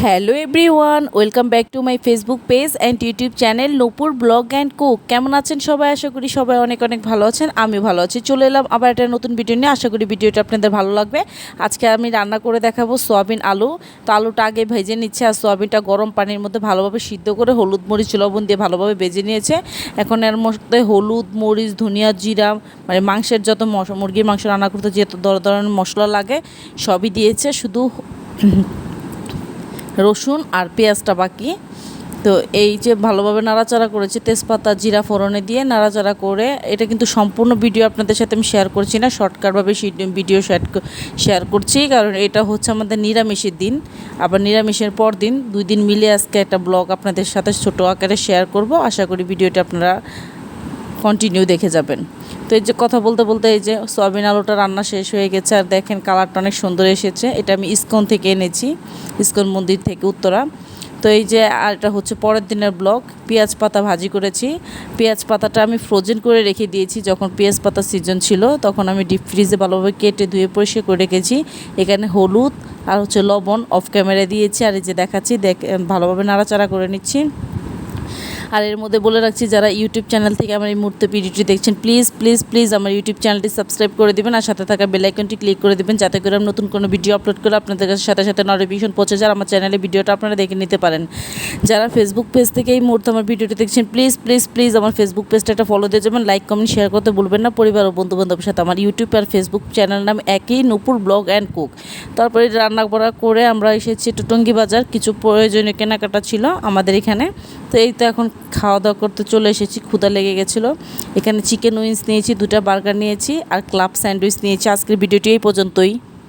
Hello everyone, welcome back to my Facebook page and YouTube channel Nupur blog and cook. কেমন আছেন সবাই? আশা করি সবাই অনেক অনেক ভালো আছেন। আমি ভালো আছি। চলে এলাম আবার একটা নতুন ভিডিও নিয়ে। আশা করি ভিডিওটা আপনাদের ভালো লাগবে। আজকে আমি রান্না করে দেখাবো সোয়াবিন আলু। তো আলুটা আগে ভেজে নিচ্ছে আর সোয়াবিনটা গরম পানির মধ্যে ভালোভাবে সিদ্ধ করে হলুদ মরিচ লবণ দিয়ে ভালোভাবে ভেজে নিয়েছে। এখন এর মধ্যে হলুদ মরিচ ধনিয়া জিরা মানে মাংসের যত মুরগির মাংস রান্না করতে যে ধরনের মশলা লাগে সবই দিয়েছে, শুধু রসুন আর পেঁয়াজটা বাকি। তো এই যে ভালোভাবে নাড়াচাড়া করেছে, তেজপাতা জিরা ফোড়নে দিয়ে নাড়াচাড়া করে, এটা কিন্তু সম্পূর্ণ ভিডিও আপনাদের সাথে আমি শেয়ার করছি না, শর্টকাটভাবে ভিডিও শেয়ার করছি, কারণ এটা হচ্ছে আমাদের নিরামিষের দিন, আবার নিরামিষের পর দিন, 2 দিন মিলে আজকে একটা ব্লগ আপনাদের সাথে ছোটো আকারে শেয়ার করব। আশা করি ভিডিওটা আপনারা কন্টিনিউ দেখে যাবেন। তো এই যে কথা বলতে বলতে এই যে সয়াবিন আলুটা রান্না শেষ হয়ে গেছে, আর দেখেন কালারটা অনেক সুন্দর এসেছে। এটা আমি ইস্কন থেকে এনেছি, ইস্কন মন্দির থেকে উত্তরা। তো এই যে আর এটা হচ্ছে পরের দিনের ব্লগ। পেঁয়াজ পাতা ভাজি করেছি। পেঁয়াজ পাতাটা আমি ফ্রোজেন করে রেখে দিয়েছি, যখন পেঁয়াজ পাতা সিজন ছিল তখন আমি ডিপ ফ্রিজে ভালোভাবে কেটে ধুয়ে পরিষ্কার করে রেখেছি। এখানে হলুদ আর হচ্ছে লবণ অফ ক্যামেরা দিয়েছি, আর এই যে দেখাচ্ছি, ভালোভাবে নাড়াচাড়া করে নিচ্ছি। আর এর মধ্যে বলে রাখছি, যারা ইউটিউব চ্যানেল থেকে আমার এই মুহূর্তে ভিডিওটি দেখছেন, প্লিজ প্লিজ প্লিজ আমার ইউটিউব চ্যানেলটি সাবস্ক্রাইব করে দেবেন, আর সাথে থাকা বেল আইকনটি ক্লিক করে দেবেন, যাতে করে আমি নতুন কোনো ভিডিও আপলোড করে আপনাদের কাছে সাথে সাথে নোটিফিকেশন পৌঁছে যায়, আমার চ্যানেলে ভিডিওটা আপনারা দেখে নিতে পারেন। যারা ফেসবুক পেজ থেকে এই মুহূর্তে আমার ভিডিওটি দেখছেন, প্লিজ প্লিজ প্লিজ আমার ফেসবুক পেজটা একটা ফলো দিয়ে যাবেন, লাইক কমেন্ট শেয়ার করতে ভুলবেন না। পরিবার ও বন্ধুবান্ধবের সাথে আমার ইউটিউব আর ফেসবুক চ্যানেল নাম একই, নূপুর ব্লগ অ্যান্ড কুক। তারপরে রান্না করা করে আমরা এসেছি টুটঙ্গি বাজার, কিছু প্রয়োজনীয় কেনাকাটা ছিল আমাদের এখানে। তো এই তো এখন খাওয়া দাওয়া করতে চলে এসেছি, ক্ষুধা লেগে গেছিলো। এখানে চিকেন উইংস নিয়েছি, 2টা বার্গার নিয়েছি আর ক্লাব স্যান্ডউইচ নিয়েছি। আজকের ভিডিওটি এই পর্যন্তই।